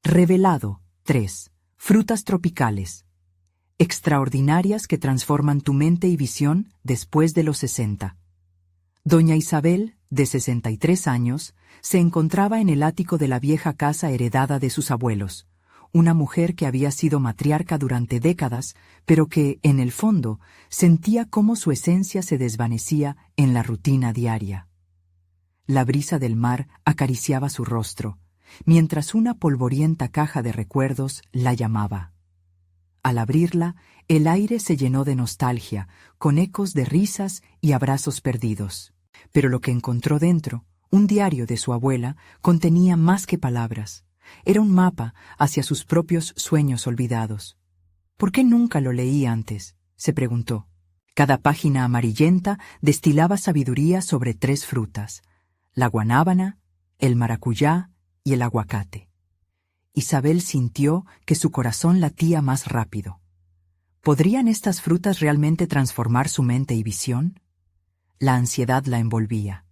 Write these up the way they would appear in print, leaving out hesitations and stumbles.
Revelado 3. Frutas tropicales. Extraordinarias que transforman tu mente y visión después de los 60. Doña Isabel, de 63 años, se encontraba en el ático de la vieja casa heredada de sus abuelos, una mujer que había sido matriarca durante décadas, pero que, en el fondo, sentía cómo su esencia se desvanecía en la rutina diaria. La brisa del mar acariciaba su rostro, mientras una polvorienta caja de recuerdos la llamaba. Al abrirla, el aire se llenó de nostalgia, con ecos de risas y abrazos perdidos. Pero lo que encontró dentro, un diario de su abuela, contenía más que palabras. Era un mapa hacia sus propios sueños olvidados. ¿Por qué nunca lo leí antes?, se preguntó. Cada página amarillenta destilaba sabiduría sobre 3 frutas: la guanábana, el maracuyá y el aguacate. Isabel sintió que su corazón latía más rápido. ¿Podrían estas frutas realmente transformar su mente y visión? La ansiedad la envolvía.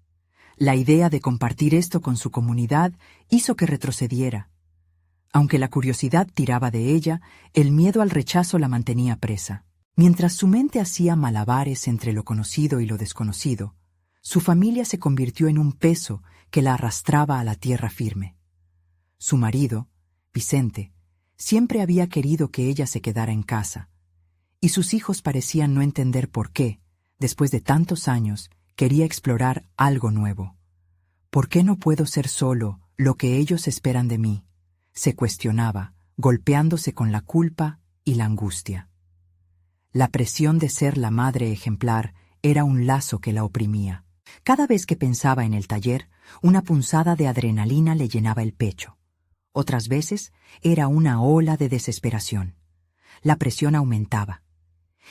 La idea de compartir esto con su comunidad hizo que retrocediera. Aunque la curiosidad tiraba de ella, el miedo al rechazo la mantenía presa. Mientras su mente hacía malabares entre lo conocido y lo desconocido, su familia se convirtió en un peso que la arrastraba a la tierra firme. Su marido, Vicente, siempre había querido que ella se quedara en casa, y sus hijos parecían no entender por qué, después de tantos años, quería explorar algo nuevo. ¿Por qué no puedo ser solo lo que ellos esperan de mí?, se cuestionaba, golpeándose con la culpa y la angustia. La presión de ser la madre ejemplar era un lazo que la oprimía. Cada vez que pensaba en el taller, una punzada de adrenalina le llenaba el pecho. Otras veces era una ola de desesperación. La presión aumentaba.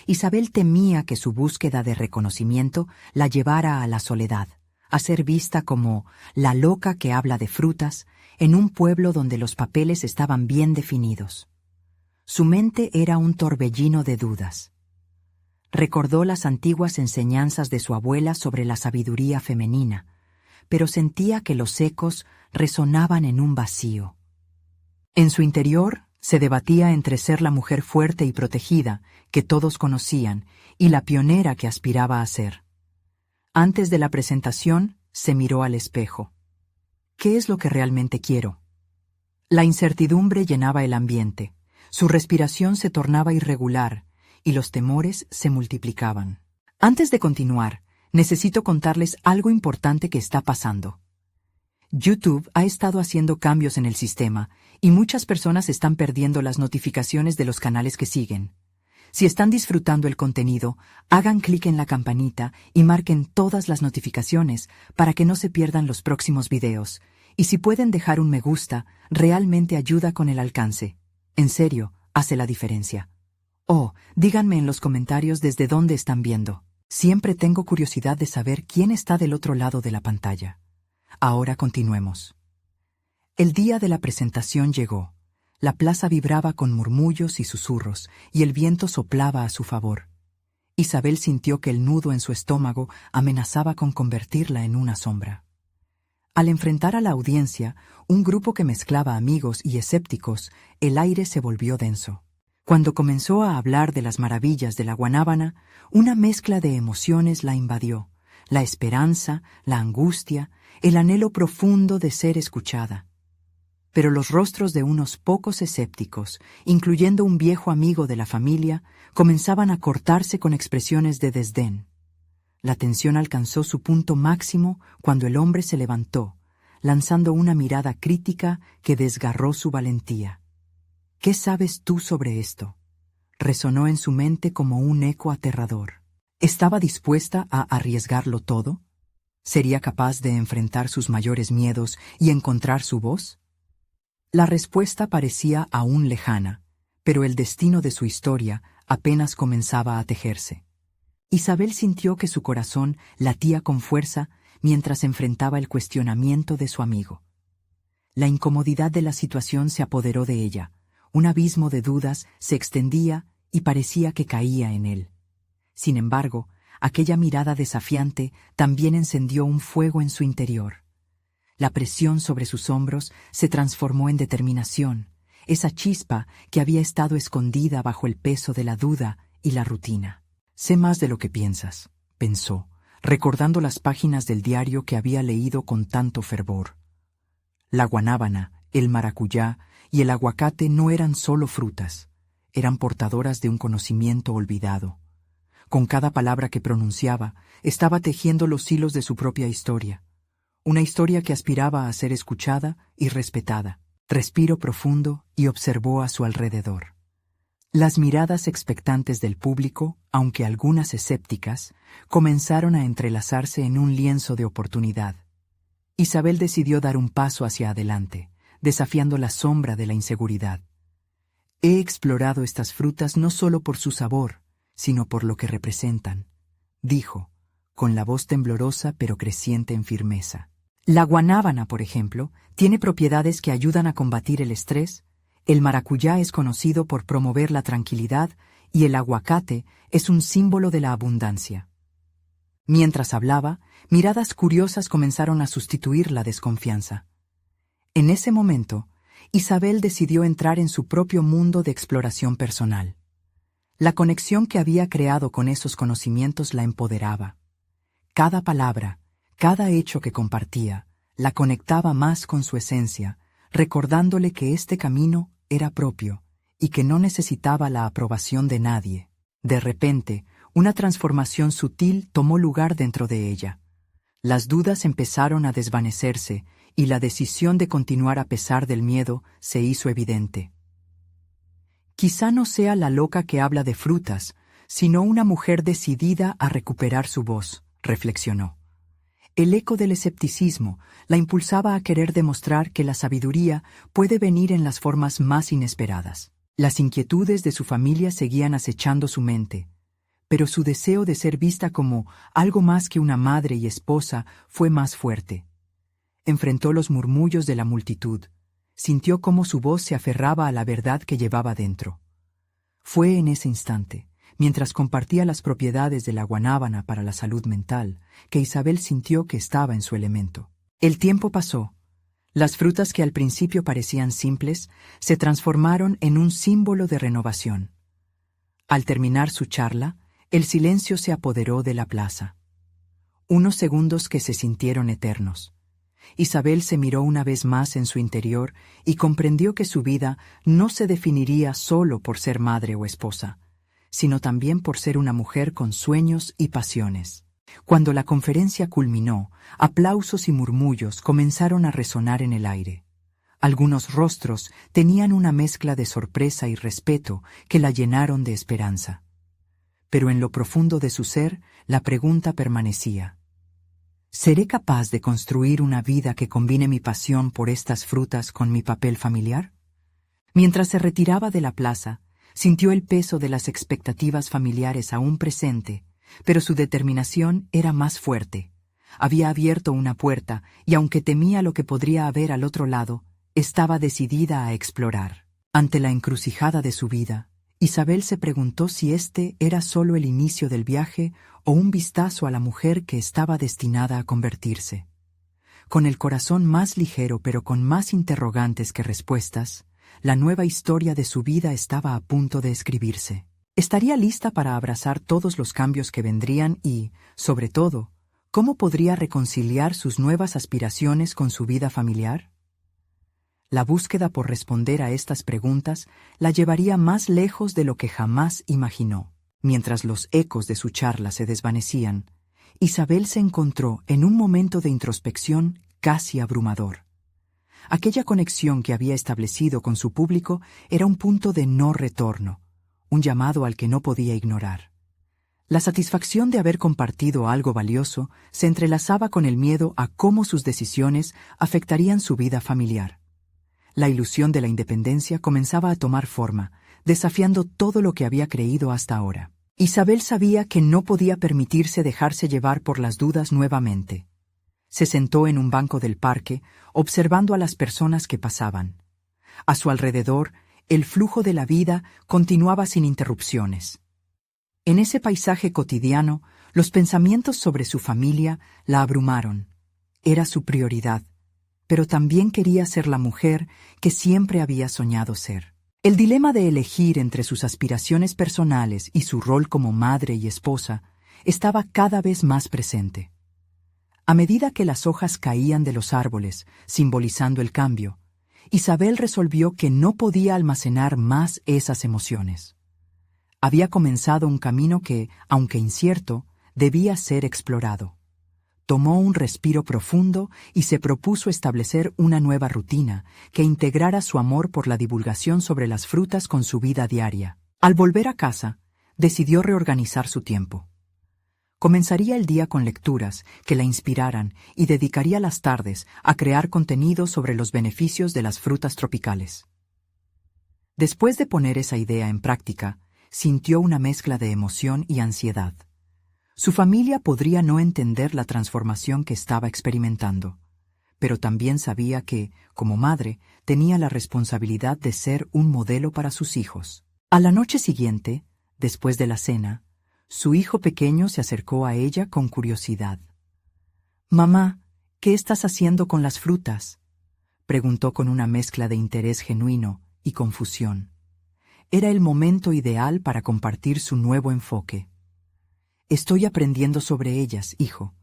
Isabel temía que su búsqueda de reconocimiento la llevara a la soledad, a ser vista como la loca que habla de frutas en un pueblo donde los papeles estaban bien definidos. Su mente era un torbellino de dudas. Recordó las antiguas enseñanzas de su abuela sobre la sabiduría femenina, pero sentía que los ecos resonaban en un vacío. En su interior se debatía entre ser la mujer fuerte y protegida que todos conocían y la pionera que aspiraba a ser. Antes de la presentación, se miró al espejo. ¿Qué es lo que realmente quiero? La incertidumbre llenaba el ambiente, su respiración se tornaba irregular y los temores se multiplicaban. Antes de continuar, necesito contarles algo importante que está pasando. YouTube ha estado haciendo cambios en el sistema y muchas personas están perdiendo las notificaciones de los canales que siguen. Si están disfrutando el contenido, hagan clic en la campanita y marquen todas las notificaciones para que no se pierdan los próximos videos. Y si pueden dejar un me gusta, realmente ayuda con el alcance. En serio, hace la diferencia. Oh, díganme en los comentarios desde dónde están viendo. Siempre tengo curiosidad de saber quién está del otro lado de la pantalla. Ahora continuemos. El día de la presentación llegó. La plaza vibraba con murmullos y susurros, y el viento soplaba a su favor. Isabel sintió que el nudo en su estómago amenazaba con convertirla en una sombra. Al enfrentar a la audiencia, un grupo que mezclaba amigos y escépticos, el aire se volvió denso. Cuando comenzó a hablar de las maravillas de la guanábana, una mezcla de emociones la invadió: la esperanza, la angustia, el anhelo profundo de ser escuchada. Pero los rostros de unos pocos escépticos, incluyendo un viejo amigo de la familia, comenzaban a cortarse con expresiones de desdén. La tensión alcanzó su punto máximo cuando el hombre se levantó, lanzando una mirada crítica que desgarró su valentía. ¿Qué sabes tú sobre esto?, resonó en su mente como un eco aterrador. ¿Estaba dispuesta a arriesgarlo todo? ¿Sería capaz de enfrentar sus mayores miedos y encontrar su voz? La respuesta parecía aún lejana, pero el destino de su historia apenas comenzaba a tejerse. Isabel sintió que su corazón latía con fuerza mientras enfrentaba el cuestionamiento de su amigo. La incomodidad de la situación se apoderó de ella. Un abismo de dudas se extendía y parecía que caía en él. Sin embargo, aquella mirada desafiante también encendió un fuego en su interior. La presión sobre sus hombros se transformó en determinación, esa chispa que había estado escondida bajo el peso de la duda y la rutina. «Sé más de lo que piensas», pensó, recordando las páginas del diario que había leído con tanto fervor. La guanábana, el maracuyá y el aguacate no eran solo frutas, eran portadoras de un conocimiento olvidado. Con cada palabra que pronunciaba, estaba tejiendo los hilos de su propia historia, una historia que aspiraba a ser escuchada y respetada. Respiró profundo y observó a su alrededor. Las miradas expectantes del público, aunque algunas escépticas, comenzaron a entrelazarse en un lienzo de oportunidad. Isabel decidió dar un paso hacia adelante, desafiando la sombra de la inseguridad. «He explorado estas frutas no solo por su sabor, sino por lo que representan», dijo, con la voz temblorosa pero creciente en firmeza. La guanábana, por ejemplo, tiene propiedades que ayudan a combatir el estrés, el maracuyá es conocido por promover la tranquilidad y el aguacate es un símbolo de la abundancia. Mientras hablaba, miradas curiosas comenzaron a sustituir la desconfianza. En ese momento, Isabel decidió entrar en su propio mundo de exploración personal. La conexión que había creado con esos conocimientos la empoderaba. Cada palabra, cada hecho que compartía, la conectaba más con su esencia, recordándole que este camino era propio y que no necesitaba la aprobación de nadie. De repente, una transformación sutil tomó lugar dentro de ella. Las dudas empezaron a desvanecerse y la decisión de continuar a pesar del miedo se hizo evidente. Quizá no sea la loca que habla de frutas, sino una mujer decidida a recuperar su voz, reflexionó. El eco del escepticismo la impulsaba a querer demostrar que la sabiduría puede venir en las formas más inesperadas. Las inquietudes de su familia seguían acechando su mente, pero su deseo de ser vista como algo más que una madre y esposa fue más fuerte. Enfrentó los murmullos de la multitud, sintió cómo su voz se aferraba a la verdad que llevaba dentro. Fue en ese instante, mientras compartía las propiedades de la guanábana para la salud mental, que Isabel sintió que estaba en su elemento. El tiempo pasó. Las frutas que al principio parecían simples se transformaron en un símbolo de renovación. Al terminar su charla, el silencio se apoderó de la plaza. Unos segundos que se sintieron eternos. Isabel se miró una vez más en su interior y comprendió que su vida no se definiría solo por ser madre o esposa, sino también por ser una mujer con sueños y pasiones. Cuando la conferencia culminó, aplausos y murmullos comenzaron a resonar en el aire. Algunos rostros tenían una mezcla de sorpresa y respeto que la llenaron de esperanza. Pero en lo profundo de su ser, la pregunta permanecía. ¿Seré capaz de construir una vida que combine mi pasión por estas frutas con mi papel familiar? Mientras se retiraba de la plaza, sintió el peso de las expectativas familiares aún presente, pero su determinación era más fuerte. Había abierto una puerta y aunque temía lo que podría haber al otro lado, estaba decidida a explorar. Ante la encrucijada de su vida, Isabel se preguntó si este era solo el inicio del viaje o un vistazo a la mujer que estaba destinada a convertirse. Con el corazón más ligero pero con más interrogantes que respuestas, la nueva historia de su vida estaba a punto de escribirse. ¿Estaría lista para abrazar todos los cambios que vendrían y, sobre todo, cómo podría reconciliar sus nuevas aspiraciones con su vida familiar? La búsqueda por responder a estas preguntas la llevaría más lejos de lo que jamás imaginó. Mientras los ecos de su charla se desvanecían, Isabel se encontró en un momento de introspección casi abrumador. Aquella conexión que había establecido con su público era un punto de no retorno, un llamado al que no podía ignorar. La satisfacción de haber compartido algo valioso se entrelazaba con el miedo a cómo sus decisiones afectarían su vida familiar. La ilusión de la independencia comenzaba a tomar forma, desafiando todo lo que había creído hasta ahora. Isabel sabía que no podía permitirse dejarse llevar por las dudas nuevamente. Se sentó en un banco del parque, observando a las personas que pasaban. A su alrededor, el flujo de la vida continuaba sin interrupciones. En ese paisaje cotidiano, los pensamientos sobre su familia la abrumaron. Era su prioridad. pero también quería ser la mujer que siempre había soñado ser. El dilema de elegir entre sus aspiraciones personales y su rol como madre y esposa estaba cada vez más presente. A medida que las hojas caían de los árboles, simbolizando el cambio, Isabel resolvió que no podía almacenar más esas emociones. Había comenzado un camino que, aunque incierto, debía ser explorado. Tomó un respiro profundo y se propuso establecer una nueva rutina que integrara su amor por la divulgación sobre las frutas con su vida diaria. Al volver a casa, decidió reorganizar su tiempo. Comenzaría el día con lecturas que la inspiraran y dedicaría las tardes a crear contenido sobre los beneficios de las frutas tropicales. Después de poner esa idea en práctica, sintió una mezcla de emoción y ansiedad. Su familia podría no entender la transformación que estaba experimentando, pero también sabía que, como madre, tenía la responsabilidad de ser un modelo para sus hijos. A la noche siguiente, después de la cena, su hijo pequeño se acercó a ella con curiosidad. «Mamá, ¿qué estás haciendo con las frutas?», preguntó con una mezcla de interés genuino y confusión. Era el momento ideal para compartir su nuevo enfoque. «Estoy aprendiendo sobre ellas, hijo.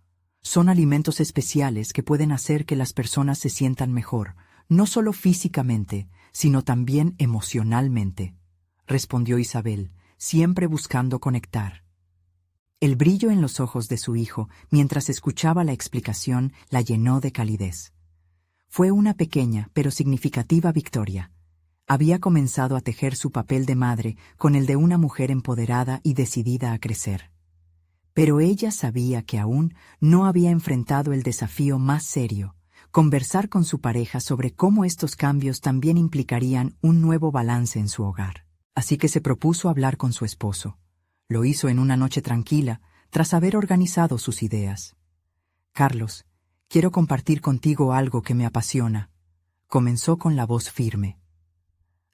Son alimentos especiales que pueden hacer que las personas se sientan mejor, no solo físicamente, sino también emocionalmente», respondió Isabel, siempre buscando conectar. El brillo en los ojos de su hijo, mientras escuchaba la explicación, la llenó de calidez. Fue una pequeña pero significativa victoria. Había comenzado a tejer su papel de madre con el de una mujer empoderada y decidida a crecer. Pero ella sabía que aún no había enfrentado el desafío más serio: conversar con su pareja sobre cómo estos cambios también implicarían un nuevo balance en su hogar. Así que se propuso hablar con su esposo. Lo hizo en una noche tranquila, tras haber organizado sus ideas. «Carlos, quiero compartir contigo algo que me apasiona», comenzó con la voz firme.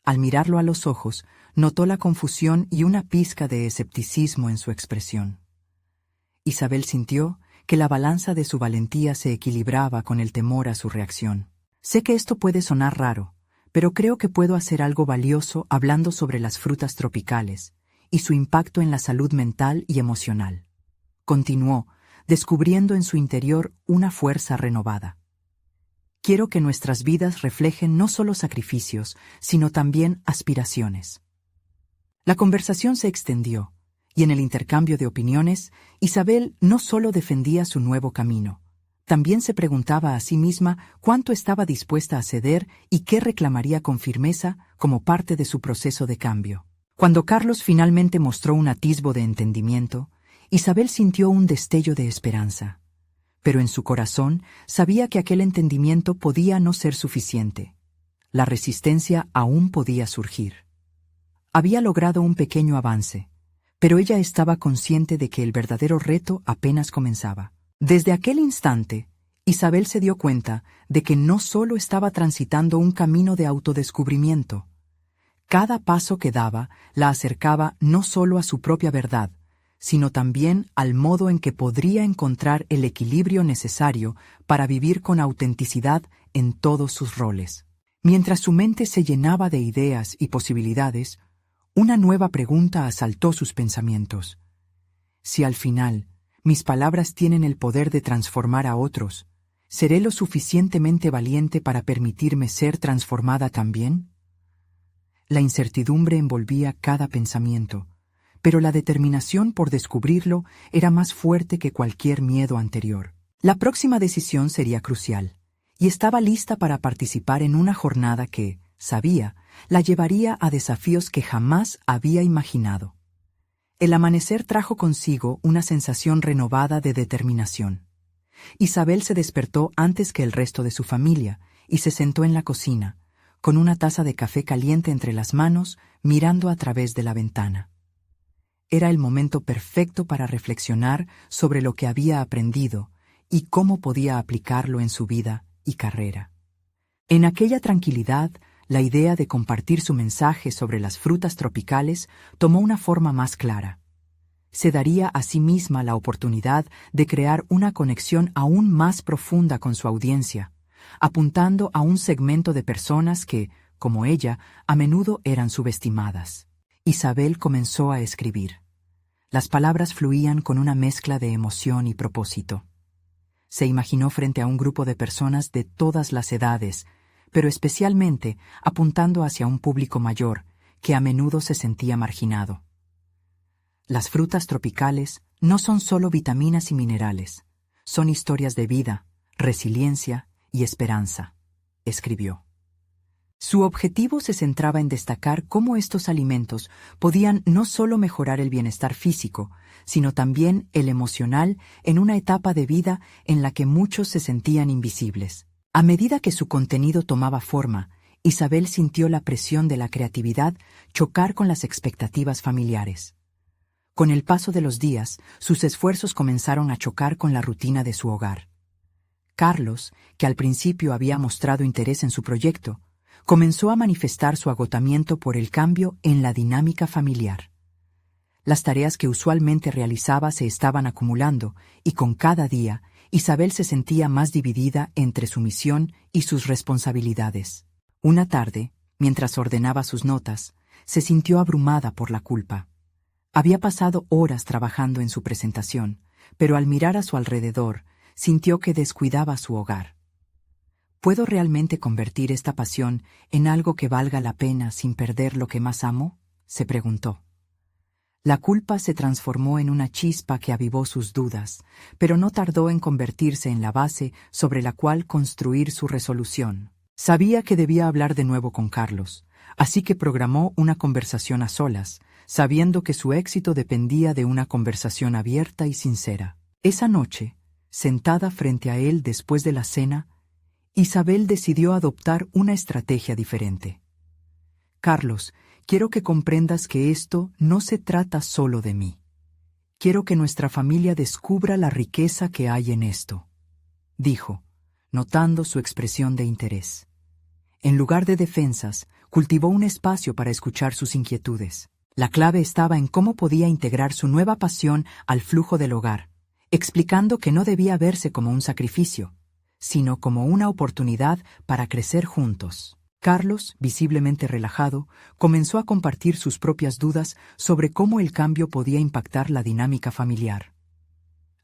Al mirarlo a los ojos, notó la confusión y una pizca de escepticismo en su expresión. Isabel sintió que la balanza de su valentía se equilibraba con el temor a su reacción. «Sé que esto puede sonar raro, pero creo que puedo hacer algo valioso hablando sobre las frutas tropicales y su impacto en la salud mental y emocional», continuó, descubriendo en su interior una fuerza renovada. «Quiero que nuestras vidas reflejen no solo sacrificios, sino también aspiraciones». La conversación se extendió, y en el intercambio de opiniones, Isabel no solo defendía su nuevo camino, también se preguntaba a sí misma cuánto estaba dispuesta a ceder y qué reclamaría con firmeza como parte de su proceso de cambio. Cuando Carlos finalmente mostró un atisbo de entendimiento, Isabel sintió un destello de esperanza. Pero en su corazón sabía que aquel entendimiento podía no ser suficiente. La resistencia aún podía surgir. Había logrado un pequeño avance, pero ella estaba consciente de que el verdadero reto apenas comenzaba. Desde aquel instante, Isabel se dio cuenta de que no solo estaba transitando un camino de autodescubrimiento. Cada paso que daba la acercaba no solo a su propia verdad, sino también al modo en que podría encontrar el equilibrio necesario para vivir con autenticidad en todos sus roles. Mientras su mente se llenaba de ideas y posibilidades, una nueva pregunta asaltó sus pensamientos. Si al final mis palabras tienen el poder de transformar a otros, ¿seré lo suficientemente valiente para permitirme ser transformada también? La incertidumbre envolvía cada pensamiento, pero la determinación por descubrirlo era más fuerte que cualquier miedo anterior. La próxima decisión sería crucial, y estaba lista para participar en una jornada que, sabía, la llevaría a desafíos que jamás había imaginado. El amanecer trajo consigo una sensación renovada de determinación. Isabel se despertó antes que el resto de su familia y se sentó en la cocina, con una taza de café caliente entre las manos, mirando a través de la ventana. Era el momento perfecto para reflexionar sobre lo que había aprendido y cómo podía aplicarlo en su vida y carrera. En aquella tranquilidad, la idea de compartir su mensaje sobre las frutas tropicales tomó una forma más clara. Se daría a sí misma la oportunidad de crear una conexión aún más profunda con su audiencia, apuntando a un segmento de personas que, como ella, a menudo eran subestimadas. Isabel comenzó a escribir. Las palabras fluían con una mezcla de emoción y propósito. Se imaginó frente a un grupo de personas de todas las edades, pero especialmente apuntando hacia un público mayor, que a menudo se sentía marginado. Las frutas tropicales no son solo vitaminas y minerales, son historias de vida, resiliencia y esperanza, escribió. Su objetivo se centraba en destacar cómo estos alimentos podían no solo mejorar el bienestar físico, sino también el emocional en una etapa de vida en la que muchos se sentían invisibles. A medida que su contenido tomaba forma, Isabel sintió la presión de la creatividad chocar con las expectativas familiares. Con el paso de los días, sus esfuerzos comenzaron a chocar con la rutina de su hogar. Carlos, que al principio había mostrado interés en su proyecto, comenzó a manifestar su agotamiento por el cambio en la dinámica familiar. Las tareas que usualmente realizaba se estaban acumulando y con cada día, Isabel se sentía más dividida entre su misión y sus responsabilidades. Una tarde, mientras ordenaba sus notas, se sintió abrumada por la culpa. Había pasado horas trabajando en su presentación, pero al mirar a su alrededor, sintió que descuidaba su hogar. ¿Puedo realmente convertir esta pasión en algo que valga la pena sin perder lo que más amo?, se preguntó. La culpa se transformó en una chispa que avivó sus dudas, pero no tardó en convertirse en la base sobre la cual construir su resolución. Sabía que debía hablar de nuevo con Carlos, así que programó una conversación a solas, sabiendo que su éxito dependía de una conversación abierta y sincera. Esa noche, sentada frente a él después de la cena, Isabel decidió adoptar una estrategia diferente. Carlos, quiero que comprendas que esto no se trata solo de mí. Quiero que nuestra familia descubra la riqueza que hay en esto, dijo, notando su expresión de interés. En lugar de defensas, cultivó un espacio para escuchar sus inquietudes. La clave estaba en cómo podía integrar su nueva pasión al flujo del hogar, explicando que no debía verse como un sacrificio, sino como una oportunidad para crecer juntos. Carlos, visiblemente relajado, comenzó a compartir sus propias dudas sobre cómo el cambio podía impactar la dinámica familiar.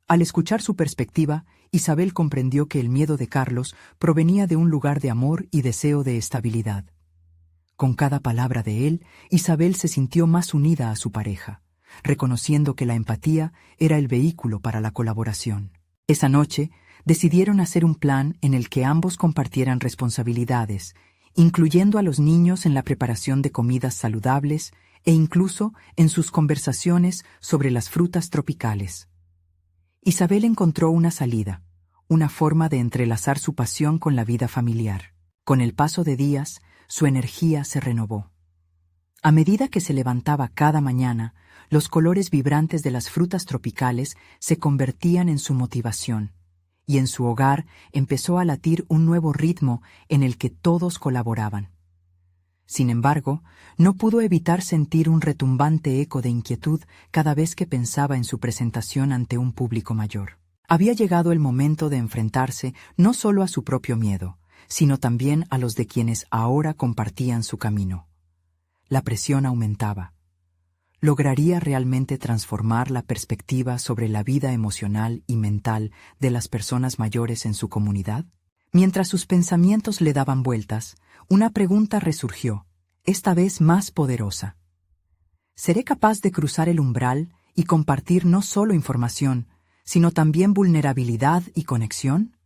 Al escuchar su perspectiva, Isabel comprendió que el miedo de Carlos provenía de un lugar de amor y deseo de estabilidad. Con cada palabra de él, Isabel se sintió más unida a su pareja, reconociendo que la empatía era el vehículo para la colaboración. Esa noche, decidieron hacer un plan en el que ambos compartieran responsabilidades, incluyendo a los niños en la preparación de comidas saludables e incluso en sus conversaciones sobre las frutas tropicales. Isabel encontró una salida, una forma de entrelazar su pasión con la vida familiar. Con el paso de días, su energía se renovó. A medida que se levantaba cada mañana, los colores vibrantes de las frutas tropicales se convertían en su motivación, y en su hogar empezó a latir un nuevo ritmo en el que todos colaboraban. Sin embargo, no pudo evitar sentir un retumbante eco de inquietud cada vez que pensaba en su presentación ante un público mayor. Había llegado el momento de enfrentarse no solo a su propio miedo, sino también a los de quienes ahora compartían su camino. La presión aumentaba. ¿Lograría realmente transformar la perspectiva sobre la vida emocional y mental de las personas mayores en su comunidad? Mientras sus pensamientos le daban vueltas, una pregunta resurgió, esta vez más poderosa. ¿Seré capaz de cruzar el umbral y compartir no solo información, sino también vulnerabilidad y conexión?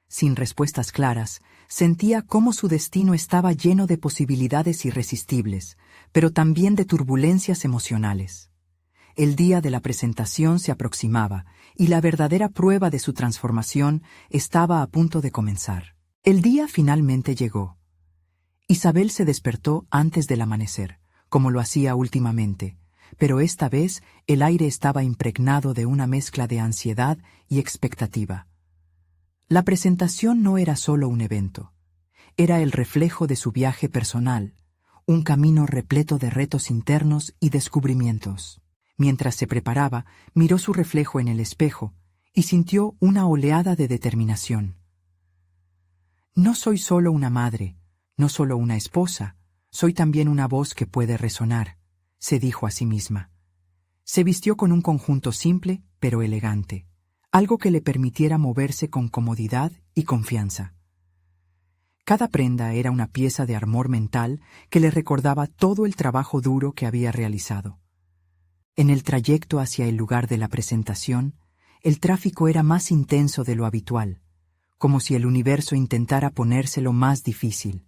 Sin respuestas claras, sentía cómo su destino estaba lleno de posibilidades irresistibles, pero también de turbulencias emocionales. El día de la presentación se aproximaba, y la verdadera prueba de su transformación estaba a punto de comenzar. El día finalmente llegó. Isabel se despertó antes del amanecer, como lo hacía últimamente, pero esta vez el aire estaba impregnado de una mezcla de ansiedad y expectativa. La presentación no era solo un evento, era el reflejo de su viaje personal, un camino repleto de retos internos y descubrimientos. Mientras se preparaba, miró su reflejo en el espejo y sintió una oleada de determinación. No soy solo una madre, no solo una esposa, soy también una voz que puede resonar, se dijo a sí misma. Se vistió con un conjunto simple, pero elegante, algo que le permitiera moverse con comodidad y confianza. Cada prenda era una pieza de armor mental que le recordaba todo el trabajo duro que había realizado. En el trayecto hacia el lugar de la presentación, el tráfico era más intenso de lo habitual, como si el universo intentara ponérselo más difícil.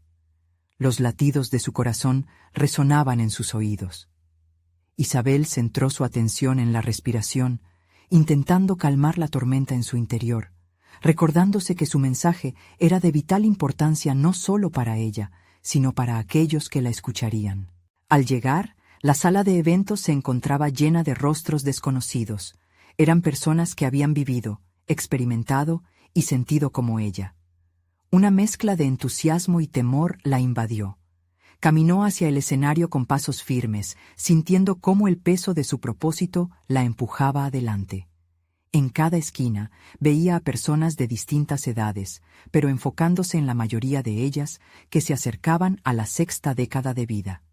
Los latidos de su corazón resonaban en sus oídos. Isabel centró su atención en la respiración, intentando calmar la tormenta en su interior, recordándose que su mensaje era de vital importancia no solo para ella, sino para aquellos que la escucharían. Al llegar, la sala de eventos se encontraba llena de rostros desconocidos. Eran personas que habían vivido, experimentado y sentido como ella. Una mezcla de entusiasmo y temor la invadió. Caminó hacia el escenario con pasos firmes, sintiendo cómo el peso de su propósito la empujaba adelante. En cada esquina veía a personas de distintas edades, pero enfocándose en la mayoría de ellas que se acercaban a la 6ª década de vida.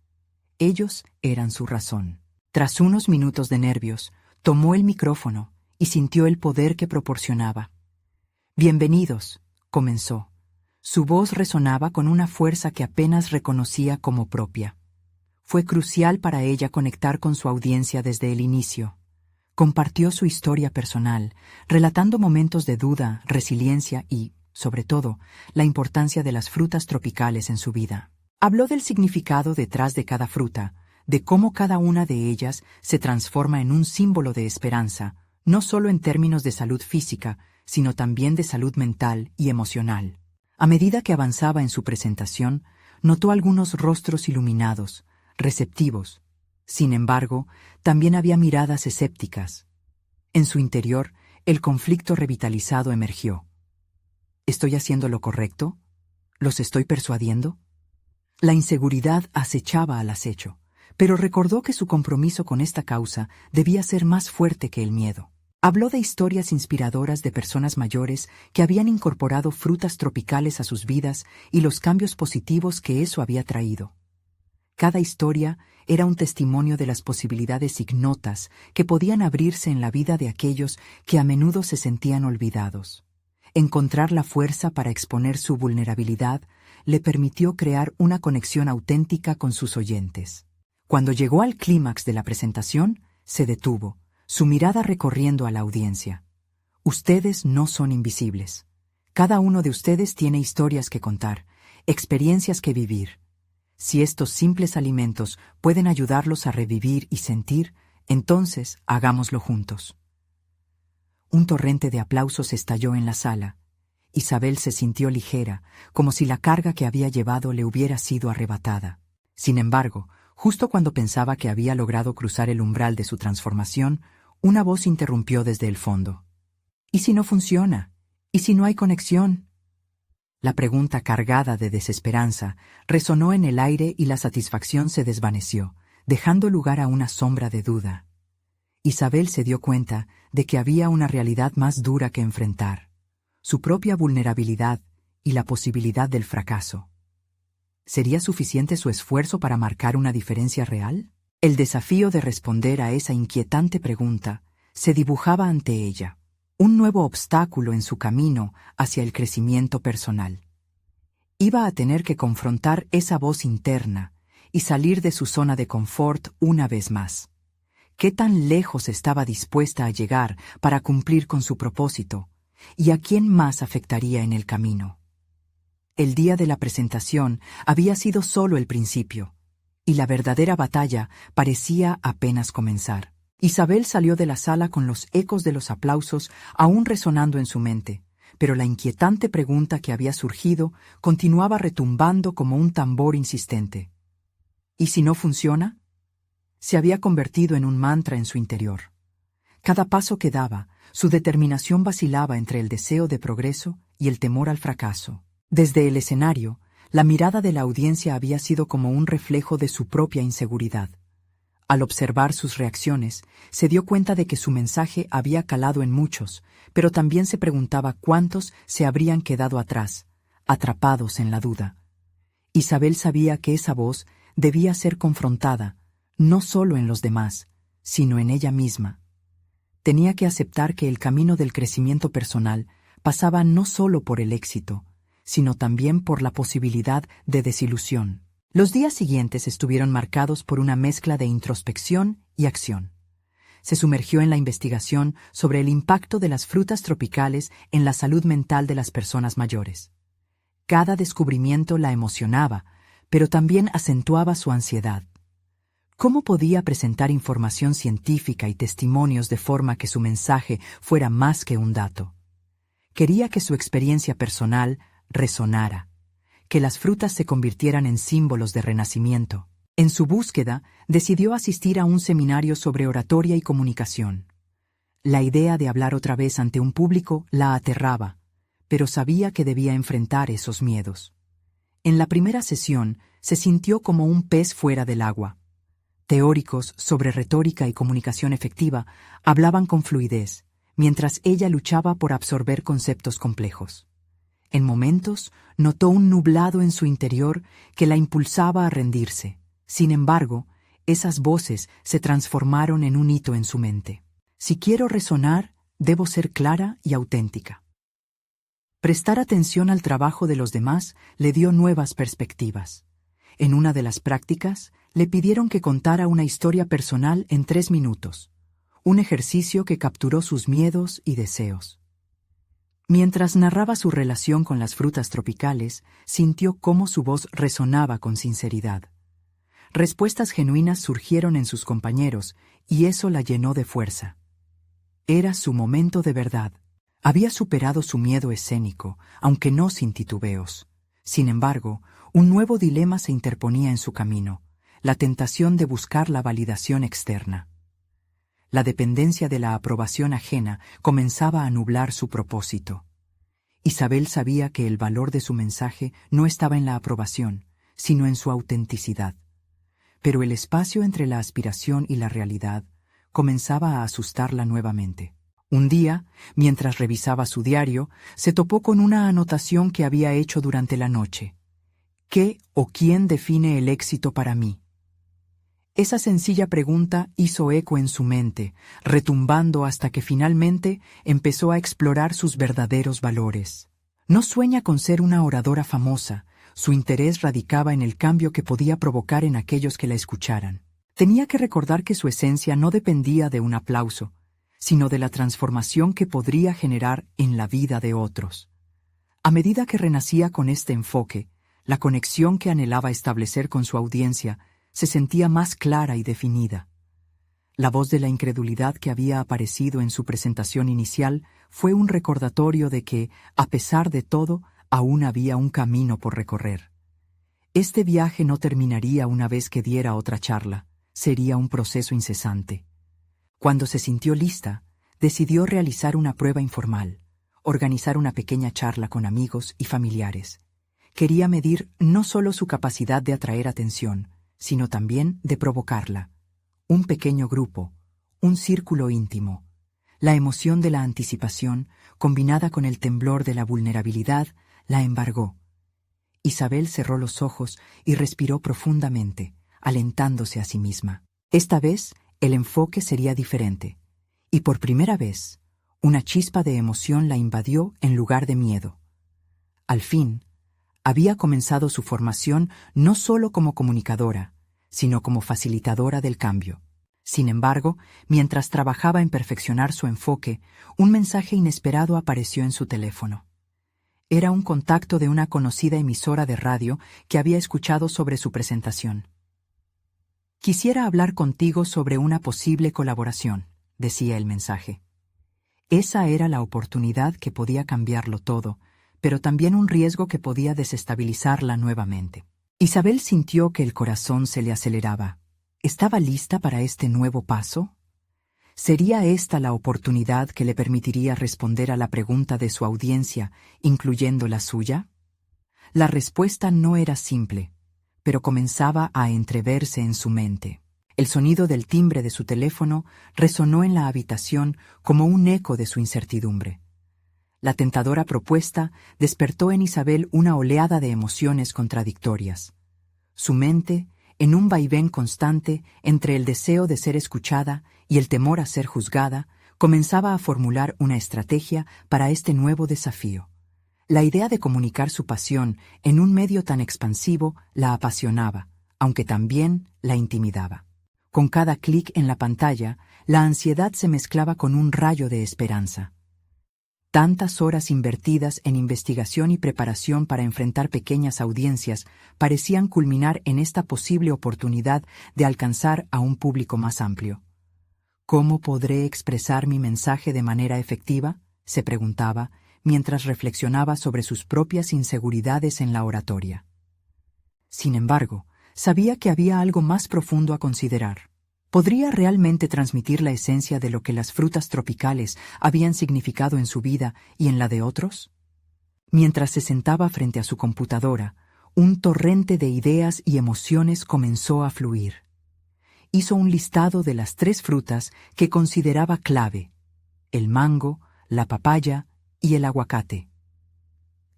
Ellos eran su razón. Tras unos minutos de nervios, tomó el micrófono y sintió el poder que proporcionaba. «Bienvenidos», comenzó. Su voz resonaba con una fuerza que apenas reconocía como propia. Fue crucial para ella conectar con su audiencia desde el inicio. Compartió su historia personal, relatando momentos de duda, resiliencia y, sobre todo, la importancia de las frutas tropicales en su vida. Habló del significado detrás de cada fruta, de cómo cada una de ellas se transforma en un símbolo de esperanza, no solo en términos de salud física, sino también de salud mental y emocional. A medida que avanzaba en su presentación, notó algunos rostros iluminados, receptivos. Sin embargo, también había miradas escépticas. En su interior, el conflicto revitalizado emergió. ¿Estoy haciendo lo correcto? ¿Los estoy persuadiendo? La inseguridad acechaba al acecho, pero recordó que su compromiso con esta causa debía ser más fuerte que el miedo. Habló de historias inspiradoras de personas mayores que habían incorporado frutas tropicales a sus vidas y los cambios positivos que eso había traído. Cada historia era un testimonio de las posibilidades ignotas que podían abrirse en la vida de aquellos que a menudo se sentían olvidados. Encontrar la fuerza para exponer su vulnerabilidad le permitió crear una conexión auténtica con sus oyentes. Cuando llegó al clímax de la presentación, se detuvo, su mirada recorriendo a la audiencia. Ustedes no son invisibles. Cada uno de ustedes tiene historias que contar, experiencias que vivir. Si estos simples alimentos pueden ayudarlos a revivir y sentir, entonces hagámoslo juntos. Un torrente de aplausos estalló en la sala. Isabel se sintió ligera, como si la carga que había llevado le hubiera sido arrebatada. Sin embargo, justo cuando pensaba que había logrado cruzar el umbral de su transformación, una voz interrumpió desde el fondo. ¿Y si no funciona? ¿Y si no hay conexión? La pregunta cargada de desesperanza resonó en el aire y la satisfacción se desvaneció, dejando lugar a una sombra de duda. Isabel se dio cuenta de que había una realidad más dura que enfrentar, su propia vulnerabilidad y la posibilidad del fracaso. ¿Sería suficiente su esfuerzo para marcar una diferencia real? El desafío de responder a esa inquietante pregunta se dibujaba ante ella, un nuevo obstáculo en su camino hacia el crecimiento personal. Iba a tener que confrontar esa voz interna y salir de su zona de confort una vez más. ¿Qué tan lejos estaba dispuesta a llegar para cumplir con su propósito? ¿Y a quién más afectaría en el camino? El día de la presentación había sido solo el principio, y la verdadera batalla parecía apenas comenzar. Isabel salió de la sala con los ecos de los aplausos aún resonando en su mente, pero la inquietante pregunta que había surgido continuaba retumbando como un tambor insistente. ¿Y si no funciona? Se había convertido en un mantra en su interior. Cada paso que daba, su determinación vacilaba entre el deseo de progreso y el temor al fracaso. Desde el escenario, la mirada de la audiencia había sido como un reflejo de su propia inseguridad. Al observar sus reacciones, se dio cuenta de que su mensaje había calado en muchos, pero también se preguntaba cuántos se habrían quedado atrás, atrapados en la duda. Isabel sabía que esa voz debía ser confrontada, no solo en los demás, sino en ella misma. Tenía que aceptar que el camino del crecimiento personal pasaba no solo por el éxito, sino también por la posibilidad de desilusión. Los días siguientes estuvieron marcados por una mezcla de introspección y acción. Se sumergió en la investigación sobre el impacto de las frutas tropicales en la salud mental de las personas mayores. Cada descubrimiento la emocionaba, pero también acentuaba su ansiedad. ¿Cómo podía presentar información científica y testimonios de forma que su mensaje fuera más que un dato? Quería que su experiencia personal resonara, que las frutas se convirtieran en símbolos de renacimiento. En su búsqueda, decidió asistir a un seminario sobre oratoria y comunicación. La idea de hablar otra vez ante un público la aterraba, pero sabía que debía enfrentar esos miedos. En la primera sesión, se sintió como un pez fuera del agua. Teóricos sobre retórica y comunicación efectiva hablaban con fluidez, mientras ella luchaba por absorber conceptos complejos. En momentos, notó un nublado en su interior que la impulsaba a rendirse. Sin embargo, esas voces se transformaron en un hito en su mente. Si quiero resonar, debo ser clara y auténtica. Prestar atención al trabajo de los demás le dio nuevas perspectivas. En una de las prácticas, le pidieron que contara una historia personal en 3 minutos, un ejercicio que capturó sus miedos y deseos. Mientras narraba su relación con las frutas tropicales, sintió cómo su voz resonaba con sinceridad. Respuestas genuinas surgieron en sus compañeros, y eso la llenó de fuerza. Era su momento de verdad. Había superado su miedo escénico, aunque no sin titubeos. Sin embargo, un nuevo dilema se interponía en su camino, la tentación de buscar la validación externa. La dependencia de la aprobación ajena comenzaba a nublar su propósito. Isabel sabía que el valor de su mensaje no estaba en la aprobación, sino en su autenticidad. Pero el espacio entre la aspiración y la realidad comenzaba a asustarla nuevamente. Un día, mientras revisaba su diario, se topó con una anotación que había hecho durante la noche. ¿Qué o quién define el éxito para mí? Esa sencilla pregunta hizo eco en su mente, retumbando hasta que finalmente empezó a explorar sus verdaderos valores. No sueña con ser una oradora famosa, su interés radicaba en el cambio que podía provocar en aquellos que la escucharan. Tenía que recordar que su esencia no dependía de un aplauso, sino de la transformación que podría generar en la vida de otros. A medida que renacía con este enfoque, la conexión que anhelaba establecer con su audiencia se sentía más clara y definida. La voz de la incredulidad que había aparecido en su presentación inicial fue un recordatorio de que, a pesar de todo, aún había un camino por recorrer. Este viaje no terminaría una vez que diera otra charla, sería un proceso incesante. Cuando se sintió lista, decidió realizar una prueba informal, organizar una pequeña charla con amigos y familiares. Quería medir no solo su capacidad de atraer atención, sino también de provocarla. Un pequeño grupo, un círculo íntimo. La emoción de la anticipación, combinada con el temblor de la vulnerabilidad, la embargó. Isabel cerró los ojos y respiró profundamente, alentándose a sí misma. Esta vez, el enfoque sería diferente, y por primera vez, una chispa de emoción la invadió en lugar de miedo. Al fin, había comenzado su formación no solo como comunicadora, sino como facilitadora del cambio. Sin embargo, mientras trabajaba en perfeccionar su enfoque, un mensaje inesperado apareció en su teléfono. Era un contacto de una conocida emisora de radio que había escuchado sobre su presentación. «Quisiera hablar contigo sobre una posible colaboración», decía el mensaje. Esa era la oportunidad que podía cambiarlo todo, pero también un riesgo que podía desestabilizarla nuevamente. Isabel sintió que el corazón se le aceleraba. ¿Estaba lista para este nuevo paso? ¿Sería esta la oportunidad que le permitiría responder a la pregunta de su audiencia, incluyendo la suya? La respuesta no era simple, pero comenzaba a entreverse en su mente. El sonido del timbre de su teléfono resonó en la habitación como un eco de su incertidumbre. La tentadora propuesta despertó en Isabel una oleada de emociones contradictorias. Su mente, en un vaivén constante entre el deseo de ser escuchada y el temor a ser juzgada, comenzaba a formular una estrategia para este nuevo desafío. La idea de comunicar su pasión en un medio tan expansivo la apasionaba, aunque también la intimidaba. Con cada clic en la pantalla, la ansiedad se mezclaba con un rayo de esperanza. Tantas horas invertidas en investigación y preparación para enfrentar pequeñas audiencias parecían culminar en esta posible oportunidad de alcanzar a un público más amplio. ¿Cómo podré expresar mi mensaje de manera efectiva?, se preguntaba, mientras reflexionaba sobre sus propias inseguridades en la oratoria. Sin embargo, sabía que había algo más profundo a considerar. ¿Podría realmente transmitir la esencia de lo que las frutas tropicales habían significado en su vida y en la de otros? Mientras se sentaba frente a su computadora, un torrente de ideas y emociones comenzó a fluir. Hizo un listado de las 3 frutas que consideraba clave: el mango, la papaya y el aguacate.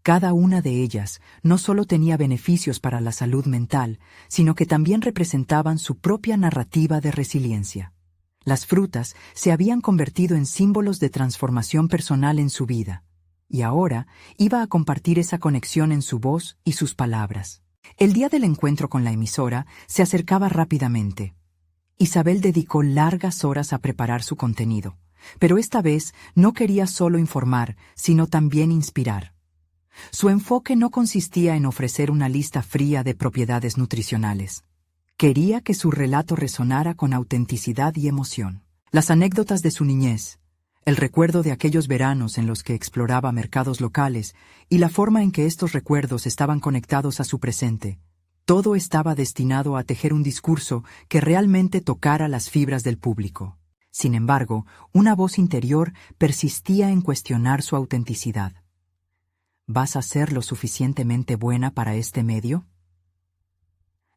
Cada una de ellas no solo tenía beneficios para la salud mental, sino que también representaban su propia narrativa de resiliencia. Las frutas se habían convertido en símbolos de transformación personal en su vida, y ahora iba a compartir esa conexión en su voz y sus palabras. El día del encuentro con la emisora se acercaba rápidamente. Isabel dedicó largas horas a preparar su contenido, pero esta vez no quería solo informar, sino también inspirar. Su enfoque no consistía en ofrecer una lista fría de propiedades nutricionales. Quería que su relato resonara con autenticidad y emoción. Las anécdotas de su niñez, el recuerdo de aquellos veranos en los que exploraba mercados locales y la forma en que estos recuerdos estaban conectados a su presente, todo estaba destinado a tejer un discurso que realmente tocara las fibras del público. Sin embargo, una voz interior persistía en cuestionar su autenticidad. ¿Vas a ser lo suficientemente buena para este medio?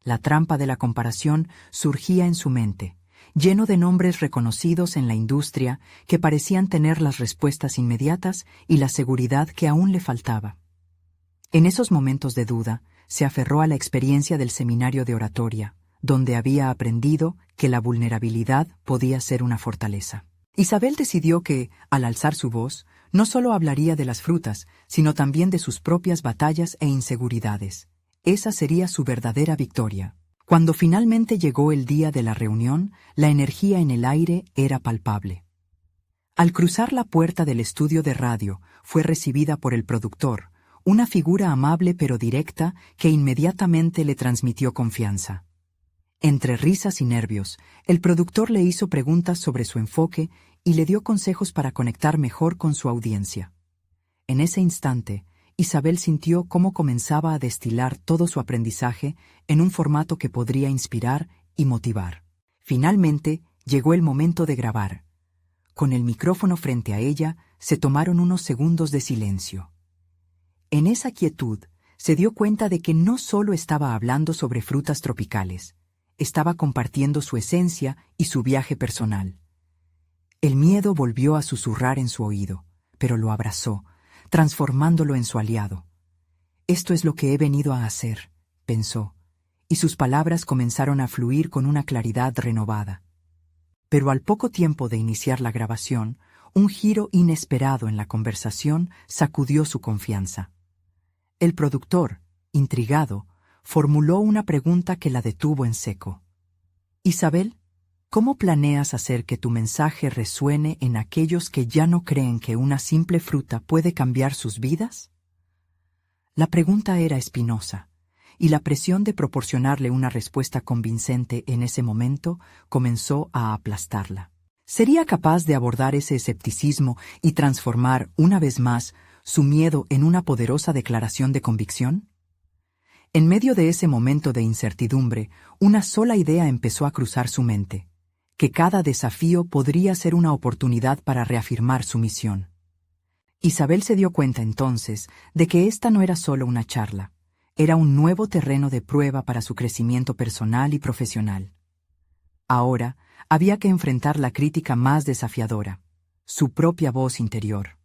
La trampa de la comparación surgía en su mente, lleno de nombres reconocidos en la industria que parecían tener las respuestas inmediatas y la seguridad que aún le faltaba. En esos momentos de duda, se aferró a la experiencia del seminario de oratoria, donde había aprendido que la vulnerabilidad podía ser una fortaleza. Isabel decidió que, al alzar su voz, no solo hablaría de las frutas, sino también de sus propias batallas e inseguridades. Esa sería su verdadera victoria. Cuando finalmente llegó el día de la reunión, la energía en el aire era palpable. Al cruzar la puerta del estudio de radio, fue recibida por el productor, una figura amable pero directa que inmediatamente le transmitió confianza. Entre risas y nervios, el productor le hizo preguntas sobre su enfoque y le dio consejos para conectar mejor con su audiencia. En ese instante, Isabel sintió cómo comenzaba a destilar todo su aprendizaje en un formato que podría inspirar y motivar. Finalmente, llegó el momento de grabar. Con el micrófono frente a ella, se tomaron unos segundos de silencio. En esa quietud, se dio cuenta de que no solo estaba hablando sobre frutas tropicales, estaba compartiendo su esencia y su viaje personal. El miedo volvió a susurrar en su oído, pero lo abrazó, transformándolo en su aliado. «Esto es lo que he venido a hacer», pensó, y sus palabras comenzaron a fluir con una claridad renovada. Pero al poco tiempo de iniciar la grabación, un giro inesperado en la conversación sacudió su confianza. El productor, intrigado, formuló una pregunta que la detuvo en seco. «Isabel, ¿cómo planeas hacer que tu mensaje resuene en aquellos que ya no creen que una simple fruta puede cambiar sus vidas?» La pregunta era espinosa, y la presión de proporcionarle una respuesta convincente en ese momento comenzó a aplastarla. ¿Sería capaz de abordar ese escepticismo y transformar, una vez más, su miedo en una poderosa declaración de convicción? En medio de ese momento de incertidumbre, una sola idea empezó a cruzar su mente: que cada desafío podría ser una oportunidad para reafirmar su misión. Isabel se dio cuenta entonces de que esta no era solo una charla, era un nuevo terreno de prueba para su crecimiento personal y profesional. Ahora había que enfrentar la crítica más desafiadora, su propia voz interior.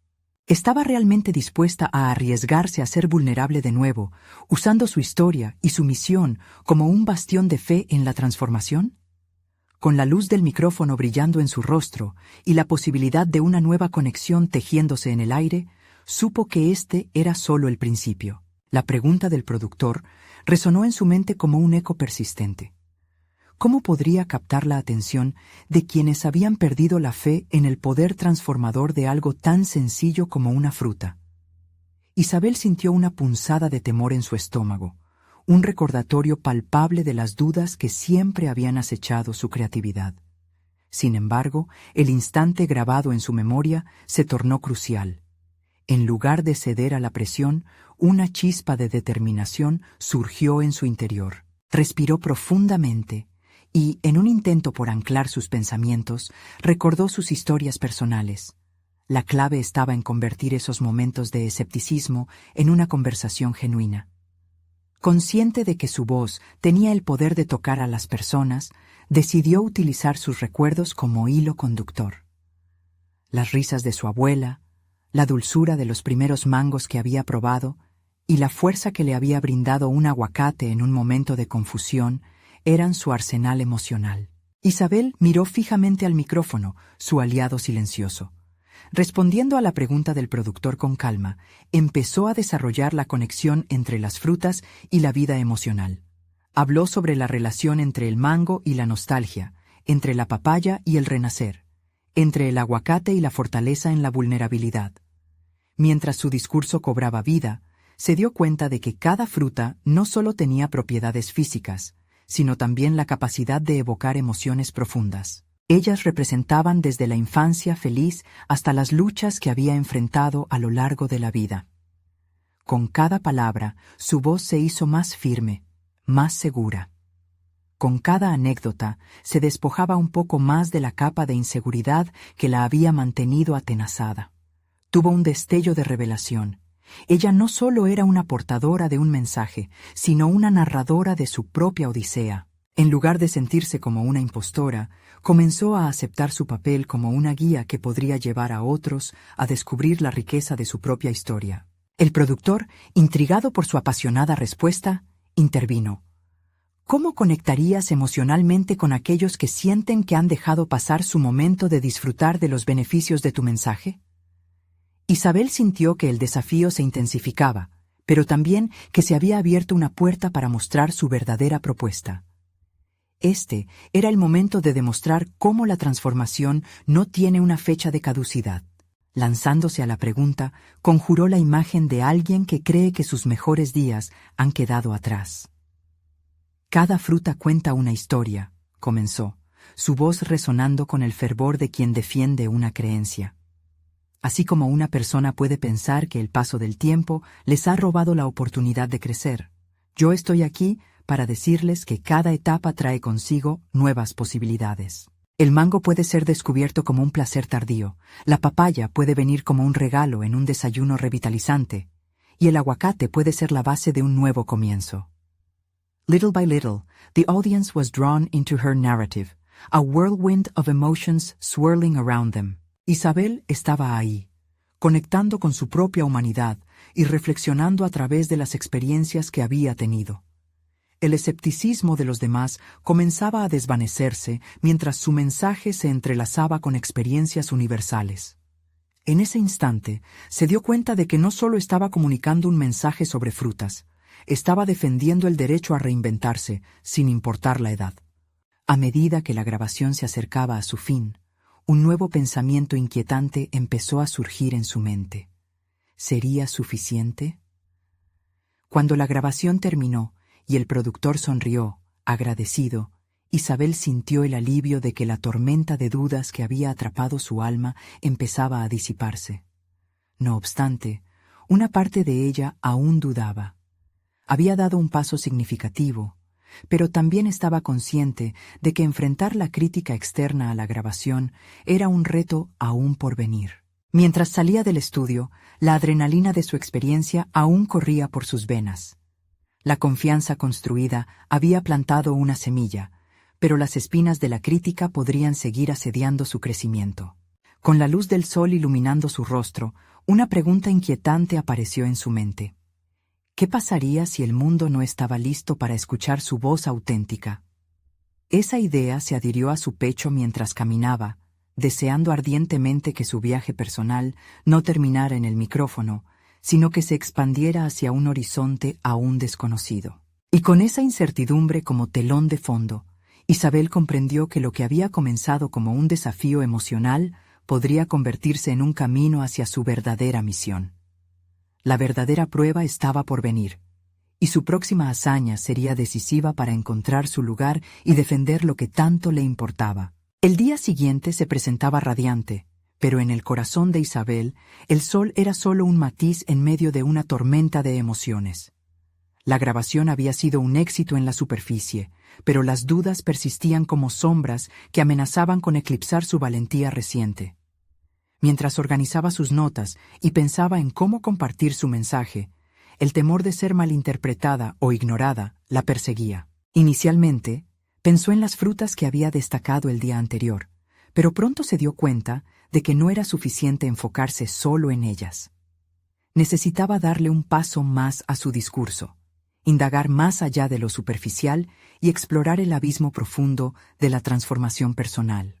¿Estaba realmente dispuesta a arriesgarse a ser vulnerable de nuevo, usando su historia y su misión como un bastión de fe en la transformación? Con la luz del micrófono brillando en su rostro y la posibilidad de una nueva conexión tejiéndose en el aire, supo que este era solo el principio. La pregunta del productor resonó en su mente como un eco persistente. ¿Cómo podría captar la atención de quienes habían perdido la fe en el poder transformador de algo tan sencillo como una fruta? Isabel sintió una punzada de temor en su estómago, un recordatorio palpable de las dudas que siempre habían acechado su creatividad. Sin embargo, el instante grabado en su memoria se tornó crucial. En lugar de ceder a la presión, una chispa de determinación surgió en su interior. Respiró profundamente y, en un intento por anclar sus pensamientos, recordó sus historias personales. La clave estaba en convertir esos momentos de escepticismo en una conversación genuina. Consciente de que su voz tenía el poder de tocar a las personas, decidió utilizar sus recuerdos como hilo conductor. Las risas de su abuela, la dulzura de los primeros mangos que había probado y la fuerza que le había brindado un aguacate en un momento de confusión eran su arsenal emocional. Isabel miró fijamente al micrófono, su aliado silencioso. Respondiendo a la pregunta del productor con calma, empezó a desarrollar la conexión entre las frutas y la vida emocional. Habló sobre la relación entre el mango y la nostalgia, entre la papaya y el renacer, entre el aguacate y la fortaleza en la vulnerabilidad. Mientras su discurso cobraba vida, se dio cuenta de que cada fruta no solo tenía propiedades físicas, sino también la capacidad de evocar emociones profundas. Ellas representaban desde la infancia feliz hasta las luchas que había enfrentado a lo largo de la vida. Con cada palabra, su voz se hizo más firme, más segura. Con cada anécdota, se despojaba un poco más de la capa de inseguridad que la había mantenido atenazada. Tuvo un destello de revelación. Ella no solo era una portadora de un mensaje, sino una narradora de su propia odisea. En lugar de sentirse como una impostora, comenzó a aceptar su papel como una guía que podría llevar a otros a descubrir la riqueza de su propia historia. El productor, intrigado por su apasionada respuesta, intervino. ¿Cómo conectarías emocionalmente con aquellos que sienten que han dejado pasar su momento de disfrutar de los beneficios de tu mensaje? Isabel sintió que el desafío se intensificaba, pero también que se había abierto una puerta para mostrar su verdadera propuesta. Este era el momento de demostrar cómo la transformación no tiene una fecha de caducidad. Lanzándose a la pregunta, conjuró la imagen de alguien que cree que sus mejores días han quedado atrás. Cada fruta cuenta una historia, comenzó, su voz resonando con el fervor de quien defiende una creencia. Así como una persona puede pensar que el paso del tiempo les ha robado la oportunidad de crecer, yo estoy aquí para decirles que cada etapa trae consigo nuevas posibilidades. El mango puede ser descubierto como un placer tardío, la papaya puede venir como un regalo en un desayuno revitalizante, y el aguacate puede ser la base de un nuevo comienzo. Little by little, the audience was drawn into her narrative, a whirlwind of emotions swirling around them. Isabel estaba ahí, conectando con su propia humanidad y reflexionando a través de las experiencias que había tenido. El escepticismo de los demás comenzaba a desvanecerse mientras su mensaje se entrelazaba con experiencias universales. En ese instante, se dio cuenta de que no solo estaba comunicando un mensaje sobre frutas, estaba defendiendo el derecho a reinventarse, sin importar la edad. A medida que la grabación se acercaba a su fin, un nuevo pensamiento inquietante empezó a surgir en su mente. ¿Sería suficiente? Cuando la grabación terminó y el productor sonrió, agradecido, Isabel sintió el alivio de que la tormenta de dudas que había atrapado su alma empezaba a disiparse. No obstante, una parte de ella aún dudaba. Había dado un paso significativo, pero también estaba consciente de que enfrentar la crítica externa a la grabación era un reto aún por venir. Mientras salía del estudio, la adrenalina de su experiencia aún corría por sus venas. La confianza construida había plantado una semilla, pero las espinas de la crítica podrían seguir asediando su crecimiento. Con la luz del sol iluminando su rostro, una pregunta inquietante apareció en su mente. ¿Qué pasaría si el mundo no estaba listo para escuchar su voz auténtica? Esa idea se adhirió a su pecho mientras caminaba, deseando ardientemente que su viaje personal no terminara en el micrófono, sino que se expandiera hacia un horizonte aún desconocido. Y con esa incertidumbre como telón de fondo, Isabel comprendió que lo que había comenzado como un desafío emocional podría convertirse en un camino hacia su verdadera misión. La verdadera prueba estaba por venir, y su próxima hazaña sería decisiva para encontrar su lugar y defender lo que tanto le importaba. El día siguiente se presentaba radiante, pero en el corazón de Isabel, el sol era solo un matiz en medio de una tormenta de emociones. La grabación había sido un éxito en la superficie, pero las dudas persistían como sombras que amenazaban con eclipsar su valentía reciente. Mientras organizaba sus notas y pensaba en cómo compartir su mensaje, el temor de ser malinterpretada o ignorada la perseguía. Inicialmente, pensó en las frutas que había destacado el día anterior, pero pronto se dio cuenta de que no era suficiente enfocarse solo en ellas. Necesitaba darle un paso más a su discurso, indagar más allá de lo superficial y explorar el abismo profundo de la transformación personal.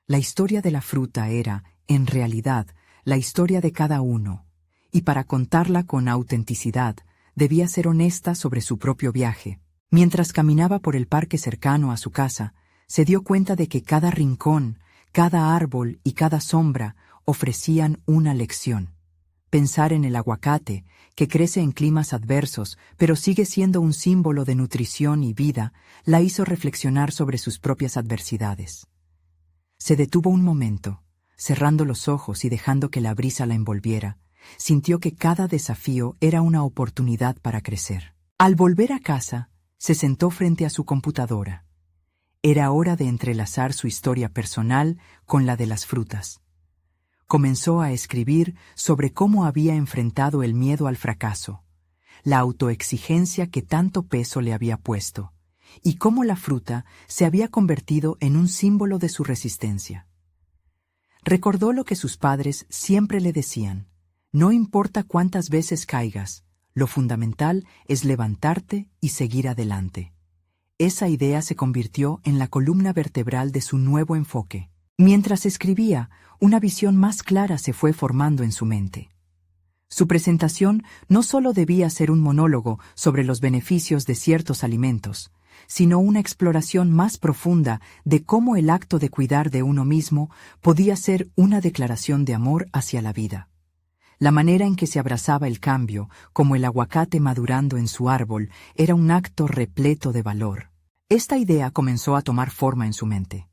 La historia de la fruta era, en realidad, la historia de cada uno, y para contarla con autenticidad, debía ser honesta sobre su propio viaje. Mientras caminaba por el parque cercano a su casa, se dio cuenta de que cada rincón, cada árbol y cada sombra ofrecían una lección. Pensar en el aguacate, que crece en climas adversos, pero sigue siendo un símbolo de nutrición y vida, la hizo reflexionar sobre sus propias adversidades. Se detuvo un momento, cerrando los ojos y dejando que la brisa la envolviera. Sintió que cada desafío era una oportunidad para crecer. Al volver a casa, se sentó frente a su computadora. Era hora de entrelazar su historia personal con la de las frutas. Comenzó a escribir sobre cómo había enfrentado el miedo al fracaso, la autoexigencia que tanto peso le había puesto, y cómo la fruta se había convertido en un símbolo de su resistencia. Recordó lo que sus padres siempre le decían: no importa cuántas veces caigas, lo fundamental es levantarte y seguir adelante. Esa idea se convirtió en la columna vertebral de su nuevo enfoque. Mientras escribía, una visión más clara se fue formando en su mente. Su presentación no solo debía ser un monólogo sobre los beneficios de ciertos alimentos, sino una exploración más profunda de cómo el acto de cuidar de uno mismo podía ser una declaración de amor hacia la vida. La manera en que se abrazaba el cambio, como el aguacate madurando en su árbol, era un acto repleto de valor. Esta idea comenzó a tomar forma en su mente.